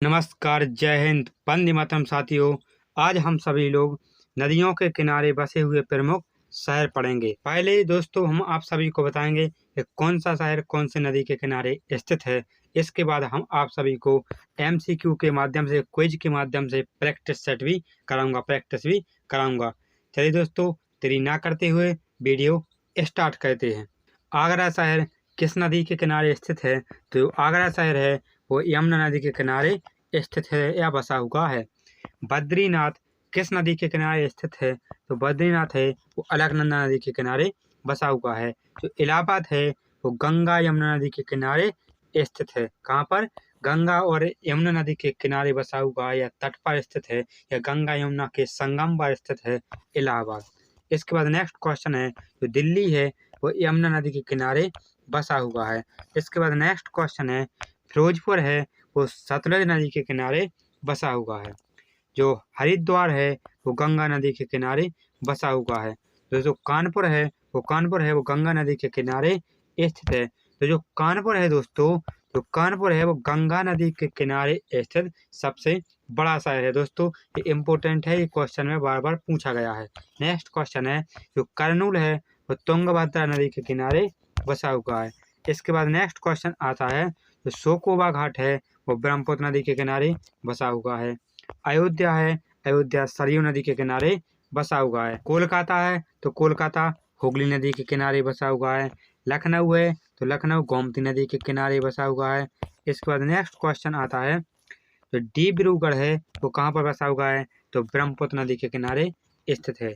नमस्कार, जय हिंद, वंदे मातरम साथियों। आज हम सभी लोग नदियों के किनारे बसे हुए प्रमुख शहर पढ़ेंगे। पहले दोस्तों हम आप सभी को बताएंगे कि कौन सा शहर कौन से नदी के किनारे स्थित है। इसके बाद हम आप सभी को एमसीक्यू के माध्यम से, क्विज के माध्यम से प्रैक्टिस भी कराऊंगा। चलिए दोस्तों, देरी ना करते हुए वीडियो स्टार्ट करते हैं। आगरा शहर किस नदी के किनारे स्थित है? तो आगरा शहर है वो यमुना नदी के किनारे स्थित है या बसा हुआ है। बद्रीनाथ किस नदी के किनारे स्थित है? तो बद्रीनाथ है वो अलकनंदा नदी के किनारे बसा हुआ है। जो इलाहाबाद है वो गंगा यमुना नदी के किनारे स्थित है। कहाँ पर? गंगा और यमुना नदी के किनारे बसा हुआ है या तट पर स्थित है या गंगा यमुना के संगम पर स्थित है इलाहाबाद। इसके बाद नेक्स्ट क्वेश्चन है, जो दिल्ली है वो यमुना नदी के किनारे बसा हुआ है। इसके बाद नेक्स्ट क्वेश्चन है, फिरोजपुर है वो सतलज नदी के किनारे बसा हुआ है। जो हरिद्वार है वो गंगा नदी के किनारे बसा हुआ है। तो जो कानपुर है वो गंगा नदी के किनारे स्थित है। तो जो कानपुर है दोस्तों, जो कानपुर है वो गंगा नदी के किनारे स्थित सबसे बड़ा शहर है। दोस्तों ये इम्पोर्टेंट है, ये क्वेश्चन में बार बार पूछा गया है। नेक्स्ट क्वेश्चन है, जो करनूल है वो तुंगभद्रा नदी के किनारे बसा हुआ है। इसके बाद नेक्स्ट क्वेश्चन आता है, जो शोकोबा घाट है वो ब्रह्मपुत्र नदी के किनारे बसा हुआ है। अयोध्या है, अयोध्या सरयू नदी के किनारे बसा हुआ है। कोलकाता है तो कोलकाता हुगली नदी के किनारे बसा हुआ है। लखनऊ है तो लखनऊ गोमती नदी के किनारे बसा हुआ है। इसके बाद नेक्स्ट क्वेश्चन आता है, तो डिब्रूगढ़ है वो कहाँ पर बसा हुआ है? तो ब्रह्मपुत्र नदी के किनारे स्थित है।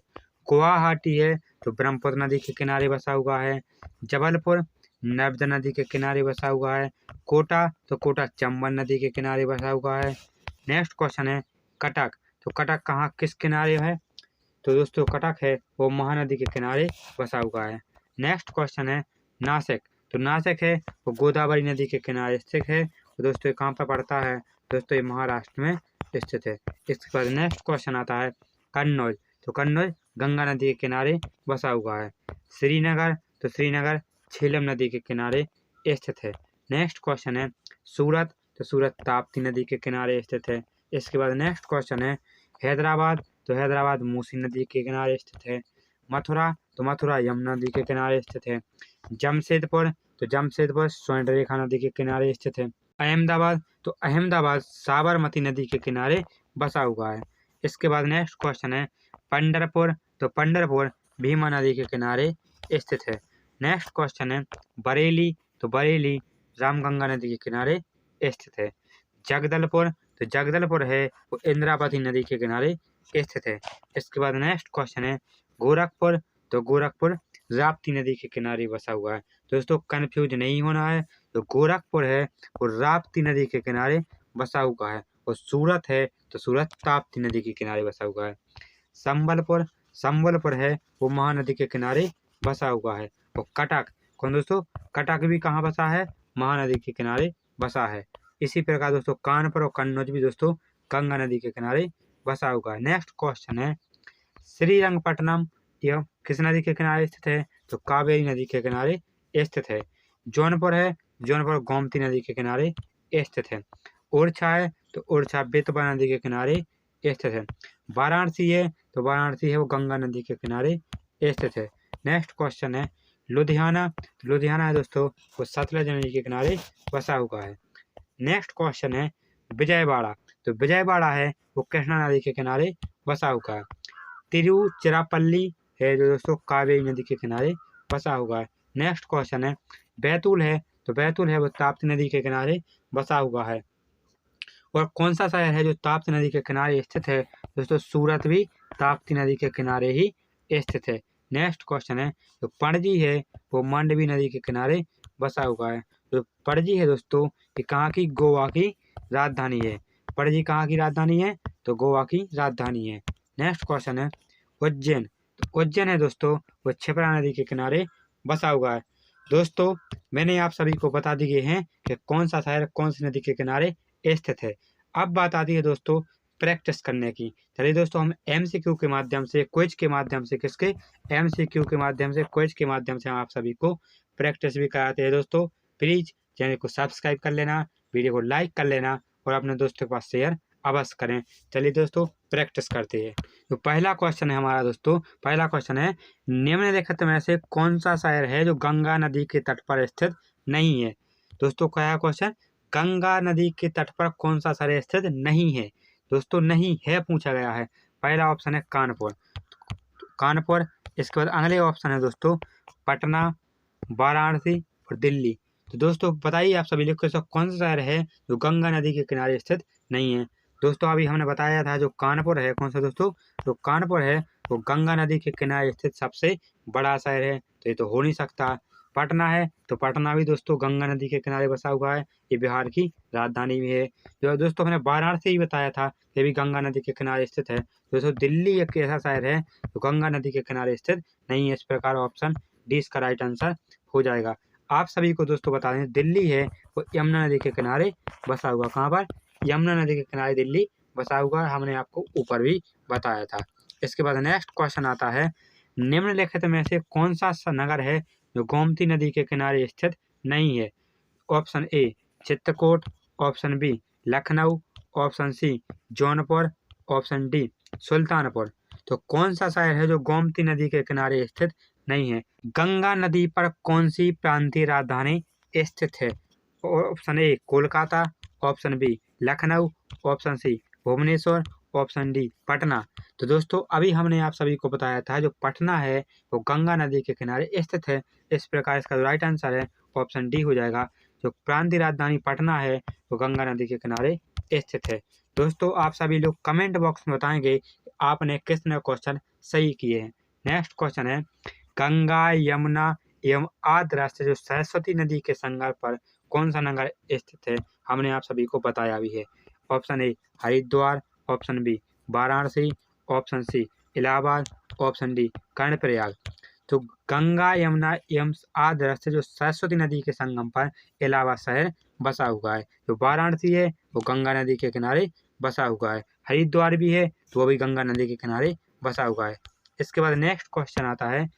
गुवाहाटी है तो ब्रह्मपुत्र नदी के किनारे बसा हुआ है। जबलपुर नर्मदा नदी के किनारे बसा हुआ है। कोटा तो कोटा चंबल नदी के किनारे बसा हुआ है। नेक्स्ट क्वेश्चन है, कटक, तो कटक कहाँ किस किनारे है? तो दोस्तों कटक है वो महानदी के किनारे बसा हुआ है। नेक्स्ट क्वेश्चन है, नासिक, तो नासिक है वो गोदावरी नदी के किनारे स्थित है। तो दोस्तों ये कहाँ पर पड़ता है? दोस्तों ये महाराष्ट्र में स्थित है। इसके बाद नेक्स्ट क्वेश्चन आता है, कन्नौज, तो कन्नौज गंगा नदी के किनारे बसा हुआ है। श्रीनगर, तो श्रीनगर झेलम नदी के किनारे स्थित है। नेक्स्ट क्वेश्चन है, सूरत, तो सूरत ताप्ती नदी के किनारे स्थित है। इसके बाद नेक्स्ट क्वेश्चन है, हैदराबाद, तो हैदराबाद मूसी नदी के किनारे स्थित है। मथुरा, तो मथुरा यमुना नदी के किनारे स्थित है। जमशेदपुर, तो जमशेदपुर स्वर्ण रेखा नदी के किनारे स्थित है। अहमदाबाद, तो अहमदाबाद साबरमती नदी के किनारे बसा हुआ है। इसके बाद नेक्स्ट क्वेश्चन है, पंढरपुर, तो पंढरपुर भीमा नदी के किनारे स्थित है। नेक्स्ट क्वेश्चन है, बरेली, तो बरेली रामगंगा नदी के किनारे स्थित है। जगदलपुर, तो जगदलपुर है वो इंद्रावती नदी के किनारे स्थित है। इसके बाद नेक्स्ट क्वेश्चन है, गोरखपुर, तो गोरखपुर राप्ती नदी के किनारे बसा हुआ है। दोस्तों कंफ्यूज नहीं होना है, तो गोरखपुर है वो राप्ती नदी के किनारे बसा हुआ है। और सूरत है तो सूरत ताप्ती नदी के किनारे बसा हुआ है। संबलपुर, संबलपुर है वो महानदी के किनारे बसा हुआ है। और कटक, कौन दोस्तों? कटक भी कहाँ बसा है? महानदी के किनारे बसा है। इसी प्रकार दोस्तों कानपुर और कन्नौज भी दोस्तों गंगा नदी के किनारे बसा हुआ है। नेक्स्ट क्वेश्चन है, श्रीरंगपट्टनम यह किस नदी के किनारे स्थित है? तो कावेरी नदी के किनारे स्थित है। जौनपुर है, जौनपुर गोमती नदी के किनारे स्थित है। ओरछा है तो ओरछा बेतवा नदी के किनारे स्थित है। वाराणसी है तो वाराणसी है वो गंगा नदी के किनारे स्थित है। नेक्स्ट क्वेश्चन है, लुधियाना, तो लुधियाना है दोस्तों वो सतलज नदी के किनारे बसा हुआ है। नेक्स्ट क्वेश्चन है, विजयवाड़ा, तो विजयवाड़ा है वो कृष्णा नदी के किनारे बसा हुआ है। तिरुचिरापल्ली है जो दोस्तों कावेरी नदी के किनारे बसा हुआ है। नेक्स्ट क्वेश्चन है, बैतूल है, तो बैतूल है वो ताप्ती नदी के किनारे बसा हुआ है। और कौन सा शहर है जो ताप्ती नदी के किनारे स्थित है? दोस्तों सूरत भी ताप्ती नदी के किनारे ही स्थित है। नेक्स्ट क्वेश्चन है, जो पणजी है वो मांडवी नदी के किनारे बसा हुआ है। जो पणजी है दोस्तों ये कहाँ की? गोवा की राजधानी है। पणजी कहाँ की राजधानी है? तो गोवा की राजधानी है। नेक्स्ट क्वेश्चन है, उज्जैन, तो उज्जैन है दोस्तों वो क्षिप्रा नदी के किनारे बसा हुआ है। दोस्तों मैंने आप सभी को बता दिए हैं कि कौन सा शहर कौन सी नदी के किनारे स्थित है। अब बात आती है दोस्तों प्रैक्टिस करने की। चलिए दोस्तों हम एमसीक्यू के माध्यम से, क्विज के माध्यम से, किसके? एमसीक्यू के माध्यम से, क्विज के माध्यम से हम आप सभी को प्रैक्टिस भी कराते हैं। दोस्तों प्लीज चैनल को सब्सक्राइब कर लेना, वीडियो को लाइक कर लेना और अपने दोस्तों के पास शेयर अवश्य करें। चलिए दोस्तों प्रैक्टिस करते हैं। तो पहला क्वेश्चन है हमारा दोस्तों, पहला क्वेश्चन है निम्नलिखित में से कौन सा शहर है जो गंगा नदी के तट पर स्थित नहीं है। दोस्तों क्या है क्वेश्चन, गंगा नदी के तट पर कौन सा शहर स्थित नहीं है। दोस्तों नहीं है पूछा गया है। पहला ऑप्शन है कानपुर, कानपुर। इसके बाद अगले ऑप्शन है दोस्तों पटना, वाराणसी और दिल्ली। तो दोस्तों बताइए आप सभी लोग के साथ कौन सा शहर है जो गंगा नदी के किनारे स्थित नहीं है। दोस्तों अभी हमने बताया था जो कानपुर है, कौन सा दोस्तों, जो कानपुर है वो गंगा नदी के किनारे स्थित सबसे बड़ा शहर है, तो ये तो हो नहीं सकता। पटना है तो पटना भी दोस्तों गंगा नदी के किनारे बसा हुआ है, ये बिहार की राजधानी भी है। जो दोस्तों हमने वाराणसी ही बताया था, ये भी गंगा नदी के किनारे स्थित है। दोस्तों दिल्ली एक ऐसा शहर है जो गंगा नदी के किनारे स्थित नहीं है। इस प्रकार ऑप्शन डी इसका राइट आंसर हो जाएगा। आप सभी को दोस्तों बता दें दिल्ली है वो यमुना नदी के किनारे बसा हुआ, कहाँ पर, यमुना नदी के किनारे दिल्ली बसा हुआ, हमने आपको ऊपर भी बताया था। इसके बाद नेक्स्ट क्वेश्चन आता है निम्नलिखित में से कौन सा नगर है जो गोमती नदी के किनारे स्थित नहीं है। Option A Chitrakoot, option B Lucknow, option C Jaunpur, option D Sultanpur. तो कौन सा शहर है जो गोमती नदी के किनारे स्थित नहीं है। गंगा नदी पर कौन सी प्रांतीय राजधानी स्थित है। Option A Kolkata, option B Lucknow, option C Bhubaneswar, option D Patna. तो दोस्तों अभी हमने आप सभी को बताया था जो पटना है वो गंगा नदी के किनारे स्थित है। इस प्रकार इसका जो राइट आंसर है ऑप्शन डी हो जाएगा। जो प्रांतीय राजधानी पटना है वो गंगा नदी के किनारे स्थित है। दोस्तों आप सभी लोग कमेंट बॉक्स में बताएंगे कि आपने कितने क्वेश्चन सही किए हैं। नेक्स्ट क्वेश्चन है गंगा यमुना एवं आदि रास्ते जो सरस्वती नदी के संगम पर कौन सा नगर स्थित है, हमने आप सभी को बताया भी है। Option A Haridwar, option B Varanasi, option C Allahabad, option D Karnaprayag. तो गंगा यमुना एवं आदि रास्ते जो सरस्वती नदी के संगम पर इलाहाबाद शहर बसा हुआ है। जो वाराणसी है वो गंगा नदी के किनारे बसा हुआ है। हरिद्वार भी है तो वो भी गंगा नदी के किनारे बसा हुआ है। इसके बाद नेक्स्ट क्वेश्चन आता है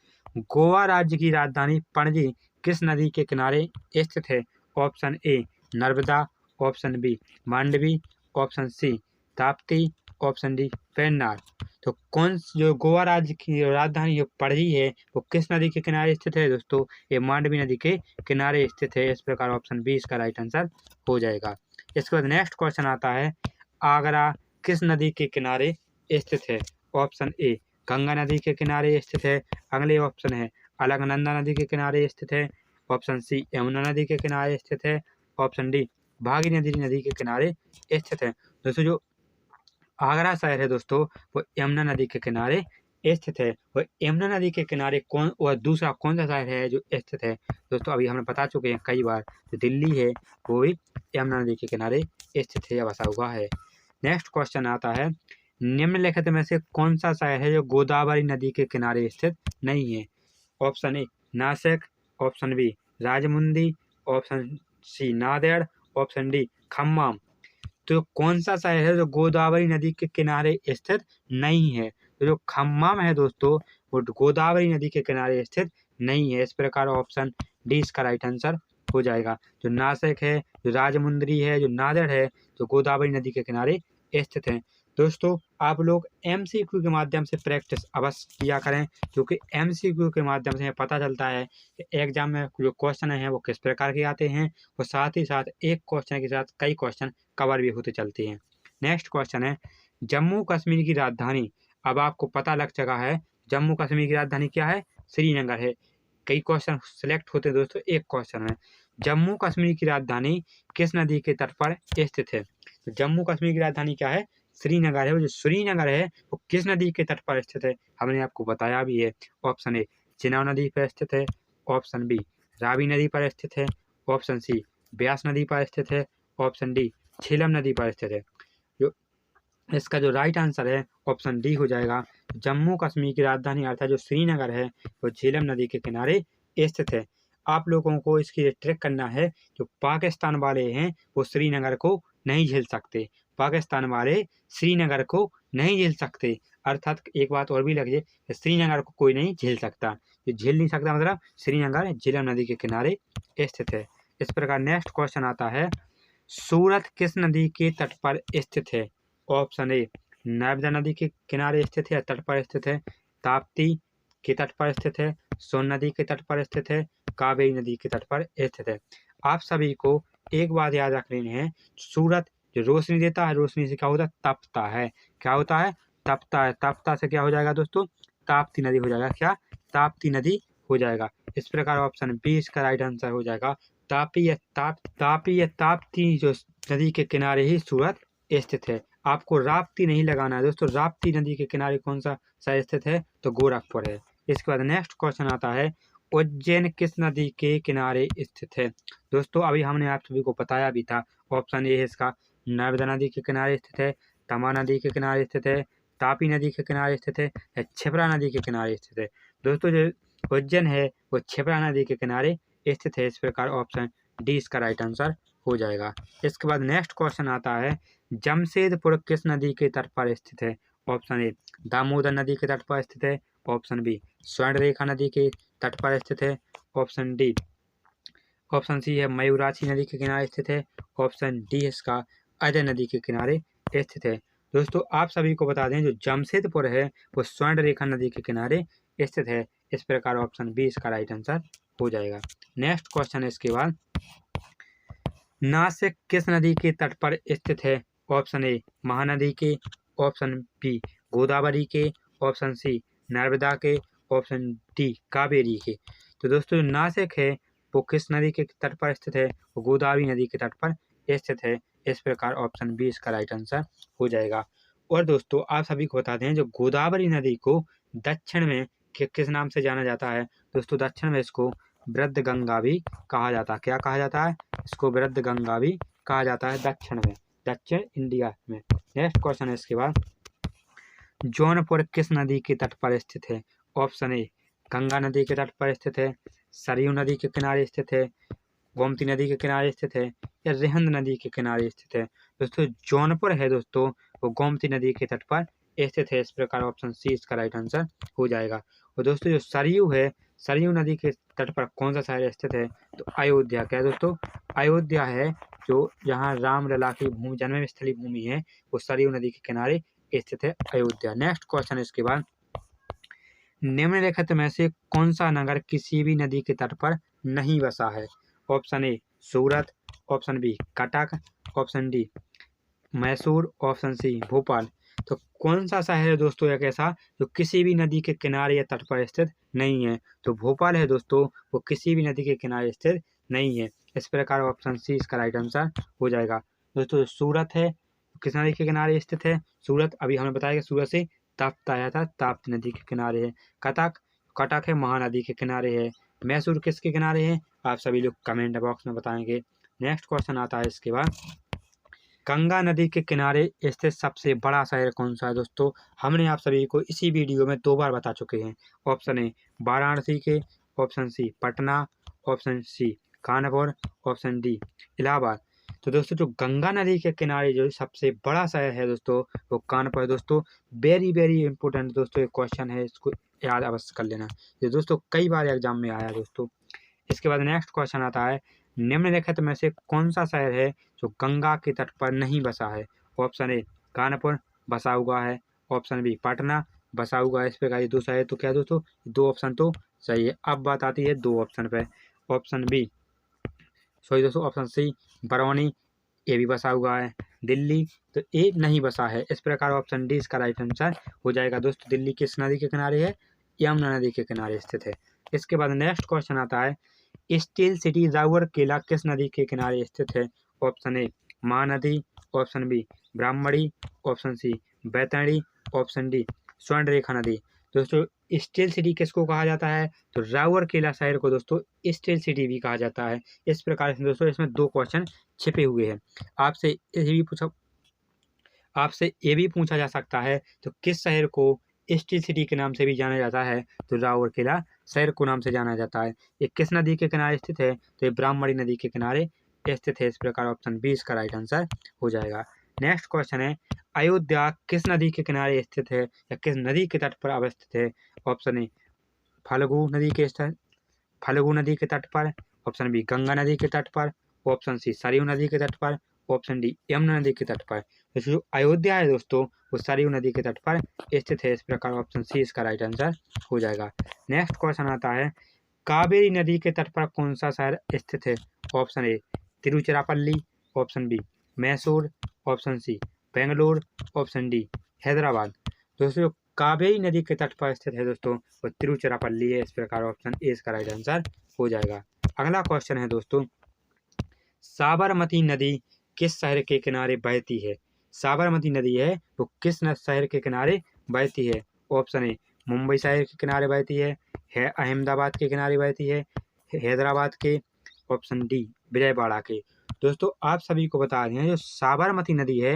गोवा राज्य की राजधानी पणजी किस नदी के किनारे स्थित है। Option A Narmada, option B Mandovi, option C Tapti, option D Pennar. तो कौन जो गोवा राज्य की राजधानी जो पणजी है वो किस नदी के किनारे स्थित है दोस्तों, ये मांडवी नदी के किनारे स्थित है। इस प्रकार ऑप्शन बी इसका राइट आंसर हो जाएगा। इसके बाद नेक्स्ट क्वेश्चन आता है आगरा किस नदी के किनारे स्थित है। ऑप्शन ए गंगा नदी के किनारे स्थित है। अगले ऑप्शन है अलकनंदा नदी के किनारे स्थित है। ऑप्शन सी यमुना नदी के किनारे स्थित है। ऑप्शन डी भागीरथी नदी के किनारे स्थित है। दोस्तों जो आगरा शहर है दोस्तों वो यमुना नदी के किनारे स्थित है। और यमुना नदी के किनारे कौन और दूसरा कौन सा शहर है जो स्थित है दोस्तों, अभी हमने बता चुके हैं कई बार, जो दिल्ली है वो भी यमुना नदी के किनारे स्थित है या बसा हुआ है। नेक्स्ट क्वेश्चन आता है निम्नलिखित में से कौन सा शहर है जो गोदावरी नदी के किनारे स्थित नहीं है। Option A Nashik, option B Rajahmundry, option C Nanded, option D Khammam. तो कौन सा शहर है जो गोदावरी नदी के किनारे स्थित नहीं है। तो जो खम्मम है दोस्तों वो गोदावरी नदी के किनारे स्थित नहीं है। इस प्रकार ऑप्शन डी इसका राइट आंसर हो जाएगा। जो नासिक है, जो राजमुंदरी है, जो नांदेड़ है, जो गोदावरी नदी के किनारे स्थित है। दोस्तों आप लोग MCQ के माध्यम से प्रैक्टिस अवश्य किया करें, क्योंकि MCQ के माध्यम से हमें पता चलता है कि एग्जाम में जो क्वेश्चन हैं वो किस प्रकार के आते हैं, और साथ ही साथ एक क्वेश्चन के साथ कई क्वेश्चन कवर भी होते चलते हैं। नेक्स्ट क्वेश्चन है जम्मू कश्मीर की राजधानी, अब आपको पता लग चुका है जम्मू कश्मीर की राजधानी क्या है, श्रीनगर है। कई क्वेश्चन सिलेक्ट होते हैं दोस्तों एक क्वेश्चन में। जम्मू कश्मीर की राजधानी किस नदी के तट पर स्थित है। तो जम्मू कश्मीर की राजधानी क्या है, श्रीनगर है। वो जो श्रीनगर है वो किस नदी के तट पर स्थित है, हमने आपको बताया भी है। ऑप्शन ए चिनाब नदी पर स्थित है, ऑप्शन बी रावी नदी पर स्थित है, ऑप्शन सी ब्यास नदी पर स्थित है, ऑप्शन डी झेलम नदी पर स्थित है। जो इसका जो राइट आंसर है ऑप्शन डी हो जाएगा। जम्मू कश्मीर की राजधानी अर्थात जो श्रीनगर है वो झेलम नदी के किनारे स्थित है। आप लोगों को इसकी ट्रिक करना है, जो पाकिस्तान वाले हैं वो श्रीनगर को नहीं झेल सकते, पाकिस्तान वाले श्रीनगर को नहीं झेल सकते। अर्थात एक बात और भी लगे, श्रीनगर को कोई नहीं झेल सकता, जो झेल नहीं सकता मतलब श्रीनगर झेलम नदी के किनारे स्थित है। इस प्रकार नेक्स्ट क्वेश्चन आता है सूरत किस नदी के तट पर स्थित है? ऑप्शन ए नर्मदा नदी के किनारे स्थित है, तट पर स्थित है। ताप्ती के तट पर स्थित है, सोन नदी के तट पर स्थित है, कावेरी नदी के तट पर स्थित है। आप सभी को एक बात याद रख लेनी है, सूरत जो रोशनी देता है, रोशनी से क्या होता है? तपता है। क्या होता है? तपता है। तपता से क्या हो जाएगा दोस्तों? ताप्ती नदी हो जाएगा। क्या? ताप्ती नदी हो जाएगा। इस प्रकार ऑप्शन बी इसका राइट आंसर हो जाएगा। तापी या ताप्ती जो नदी के किनारे ही सूरत स्थित है। आपको राप्ती नहीं लगाना है दोस्तों। राप्ती नदी के किनारे कौन सा शहर स्थित है? तो गोरखपुर है। इसके बाद नेक्स्ट क्वेश्चन आता है, उज्जैन किस नदी के किनारे स्थित है? दोस्तों अभी हमने आप सभी को बताया भी था। ऑप्शन ए है इसका नर्मदा नदी के किनारे स्थित है, तमा नदी के किनारे स्थित है, तापी नदी के किनारे स्थित है या क्षिप्रा नदी के किनारे स्थित है। दोस्तों जो उज्जैन है वो क्षिप्रा नदी के किनारे स्थित है। इस प्रकार ऑप्शन डी इसका राइट आंसर हो जाएगा। इसके बाद नेक्स्ट क्वेश्चन आता है, जमशेदपुर किस नदी के तट पर स्थित है? ऑप्शन ए दामोदर नदी के तट पर स्थित है, ऑप्शन बी स्वर्णरेखा नदी के तट पर स्थित है, ऑप्शन सी है मयूराक्षी नदी के किनारे स्थित है, ऑप्शन डी इसका अजय नदी के किनारे स्थित है। दोस्तों आप सभी को बता दें जो जमशेदपुर है वो स्वर्णरेखा नदी के किनारे स्थित है। इस प्रकार ऑप्शन बी इसका राइट आंसर हो जाएगा। नेक्स्ट क्वेश्चन है इसके बाद, नासिक किस नदी के तट पर स्थित है? ऑप्शन ए महानदी के, ऑप्शन बी गोदावरी के, ऑप्शन सी नर्मदा के, ऑप्शन डी कावेरी के। तो दोस्तों जो नासिक है वो किस नदी के तट पर स्थित है? वो गोदावरी नदी के तट पर स्थित है। इस प्रकार ऑप्शन बी इसका राइट आंसर हो जाएगा। और दोस्तों आप सभी को बता दें जो गोदावरी नदी को दक्षिण में किस नाम से जाना जाता है? दोस्तों दक्षिण में इसको वृद्ध गंगा भी कहा जाता है। क्या कहा जाता है? इसको वृद्ध गंगा भी कहा जाता है दक्षिण में, दक्षिण इंडिया में। नेक्स्ट क्वेश्चन है इसके बाद, जौनपुर किस नदी के तट पर स्थित है? ऑप्शन ए गंगा नदी के तट पर स्थित है, सरयू नदी के किनारे स्थित है, गोमती नदी के किनारे स्थित है या रिहंद नदी के किनारे स्थित है। दोस्तों जौनपुर है दोस्तों वो गोमती नदी के तट पर स्थित है। इस प्रकार ऑप्शन सी इसका राइट आंसर हो जाएगा। और दोस्तों जो सरयू है, सरयू नदी के तट पर कौन सा शहर स्थित है? तो अयोध्या। क्या है दोस्तों? अयोध्या है जो जहाँ रामलला की भूमि, जन्म स्थली भूमि है, वो सरयू नदी के किनारे स्थित है अयोध्या। नेक्स्ट क्वेश्चन इसके बाद, निम्नलिखित में से कौन सा नगर किसी भी नदी के तट पर नहीं बसा है? Option A Surat, option B Cuttack, option D Mysore, option C Bhopal. तो कौन सा शहर है दोस्तों एक ऐसा जो किसी भी नदी के किनारे या तट पर स्थित नहीं है? तो भोपाल है दोस्तों, वो किसी भी नदी के किनारे स्थित नहीं है। इस प्रकार ऑप्शन सी इसका राइट आंसर हो जाएगा। दोस्तों सूरत है किस नदी के किनारे स्थित है? सूरत अभी हमने बताया कि सूरत से ताप्त आया था, ताप्ती नदी के किनारे है। कटक, कटक है महानदी के किनारे है। मैसूर किसके किनारे है? आप सभी लोग कमेंट बॉक्स में बताएंगे। नेक्स्ट क्वेश्चन आता है इसके बाद, गंगा नदी के किनारे स्थित सबसे बड़ा शहर कौन सा है? दोस्तों हमने आप सभी को इसी वीडियो में 2 बार बता चुके हैं। ऑप्शन ए वाराणसी के, option C Patna, option C Kanpur, option D Allahabad. तो दोस्तों जो गंगा नदी के किनारे जो सबसे बड़ा शहर है दोस्तों वो कानपुर है। दोस्तों वेरी वेरी इंपॉर्टेंट दोस्तों एक क्वेश्चन है, इसको याद अवश्य कर लेना। ये दोस्तों कई बार एग्जाम में आया दोस्तों। इसके बाद नेक्स्ट क्वेश्चन आता है, निम्नलिखित में से कौन सा शहर है जो गंगा के तट पर नहीं बसा है? ऑप्शन ए कानपुर बसा हुआ है, ऑप्शन बी पटना बसा हुआ है। इस प्रकार ये 2 शहर तो क्या दोस्तों 2 ऑप्शन तो सही है। अब बात आती है 2 ऑप्शन पे। ऑप्शन बी सॉरी दोस्तों ऑप्शन सी बरौनी, ये भी बसा हुआ है। दिल्ली तो ए नहीं बसा है। इस प्रकार ऑप्शन डी इसका राइट आंसर हो जाएगा। दोस्तों दिल्ली किस नदी के किनारे है? यमुना नदी के किनारे स्थित है। इसके बाद नेक्स्ट क्वेश्चन आता है, स्टील सिटी राउरकेला किस नदी के किनारे स्थित है? Option A Mahanadi, option B Brahmani, option C Baitarani, option D Subarnarekha नदी। दोस्तों स्टील सिटी किसको कहा जाता है? तो राउरकेला शहर को दोस्तों स्टील सिटी भी कहा जाता है। इस प्रकार से दोस्तों इसमें 2 क्वेश्चन छिपे हुए हैं। आपसे ये भी पूछा जा सकता है तो किस शहर को स्टील सिटी के नाम से भी जाना जाता है? तो राउरकेला शहर को नाम से जाना जाता है। ये किस नदी के किनारे स्थित है? तो ये ब्राह्मणी नदी के किनारे स्थित है। इस प्रकार ऑप्शन बी इसका राइट आंसर हो जाएगा। नेक्स्ट क्वेश्चन है, अयोध्या किस नदी के किनारे स्थित है या किस नदी के तट पर अवस्थित है? ऑप्शन ए फल्गु नदी के तट पर, ऑप्शन बी गंगा नदी के तट पर, ऑप्शन सी सरयू नदी के तट पर, ऑप्शन डी यमुना नदी के तट पर। जैसे जो अयोध्या है दोस्तों वो सरयू नदी के तट पर स्थित है। इस प्रकार ऑप्शन सी इसका राइट आंसर हो जाएगा। नेक्स्ट क्वेश्चन आता है कावेरी नदी के तट पर कौन सा शहर स्थित है? Option A Tiruchirappalli, option B Mysore, option C Bangalore, option D Hyderabad. दोस्तों कावेरी नदी के तट पर स्थित है दोस्तों वो तिरुचिरापल्ली है। इस प्रकार ऑप्शन ए इसका राइट आंसर हो जाएगा। अगला क्वेश्चन है दोस्तों साबरमती नदी किस शहर के किनारे बहती है? साबरमती नदी है वो किस शहर के किनारे बहती है? ऑप्शन ए मुंबई शहर के किनारे बहती है अहमदाबाद के किनारे बहती है हैदराबाद के, ऑप्शन डी विजयवाड़ा के। दोस्तों आप सभी को बता दें जो साबरमती नदी है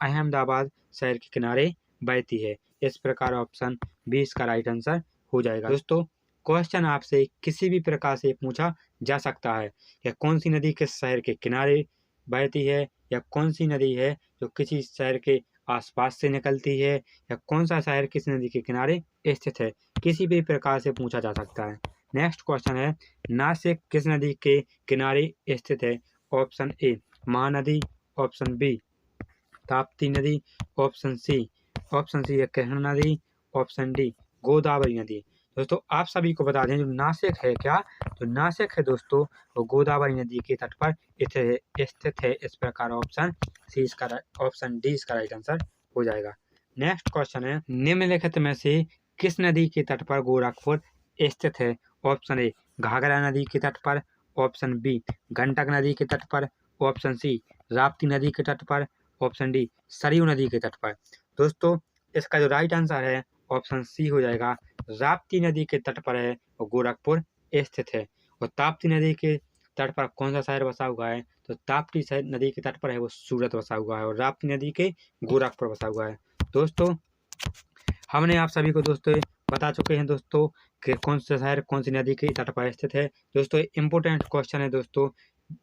अहमदाबाद शहर के किनारे बहती है। इस प्रकार ऑप्शन बी इसका राइट आंसर हो जाएगा। दोस्तों क्वेश्चन आपसे किसी भी प्रकार से पूछा जा सकता है या कौन सी नदी किस शहर के किनारे बहती है या कौन सी नदी है जो किसी शहर के आसपास से निकलती है या कौन सा शहर किस नदी के किनारे स्थित है, किसी भी प्रकार से पूछा जा सकता है। नेक्स्ट क्वेश्चन है नासिक किस नदी के किनारे स्थित है? Option A Mahanadi, option B Tapti नदी, ऑप्शन सी है कृष्णा नदी, ऑप्शन डी गोदावरी नदी। दोस्तों आप सभी को बता दें जो नासिक है क्या, तो नासिक है दोस्तों वो गोदावरी नदी के तट पर स्थित है। इस प्रकार ऑप्शन सी इसका ऑप्शन डी इसका राइट आंसर हो जाएगा। नेक्स्ट क्वेश्चन है निम्नलिखित में से किस नदी के तट पर गोरखपुर स्थित है? ऑप्शन ए घाघरा नदी के तट पर, ऑप्शन बी गंडक नदी के तट पर, ऑप्शन सी राप्ती नदी के तट पर, ऑप्शन डी सरयू नदी के तट पर। दोस्तों इसका जो राइट आंसर है ऑप्शन सी हो जाएगा। राप्ती नदी के तट पर है और गोरखपुर स्थित है। और ताप्ती नदी के तट पर कौन सा शहर बसा हुआ है? तो ताप्ती नदी के तट पर है वो सूरत बसा हुआ है और राप्ती नदी के गोरखपुर बसा हुआ है। दोस्तों हमने आप सभी को दोस्तों बता चुके हैं दोस्तों कि कौन सा शहर कौन सी नदी के तट पर स्थित है। दोस्तों इम्पोर्टेंट क्वेश्चन है दोस्तों,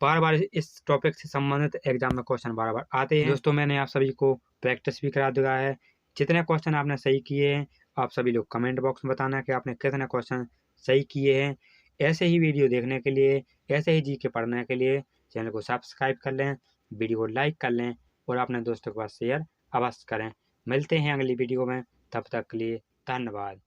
बार बार इस टॉपिक से संबंधित एग्जाम में क्वेश्चन बार बार आते हैं। दोस्तों मैंने आप सभी को प्रैक्टिस भी करा दिया है। जितने क्वेश्चन आपने सही किए हैं आप सभी लोग कमेंट बॉक्स में बताना कि आपने कितने क्वेश्चन सही किए हैं। ऐसे ही वीडियो देखने के लिए, ऐसे ही जीके पढ़ने के लिए चैनल को सब्सक्राइब कर लें, वीडियो को लाइक कर लें और अपने दोस्तों के पास शेयर अवश्य करें। मिलते हैं अगली वीडियो में, तब तक के लिए धन्यवाद।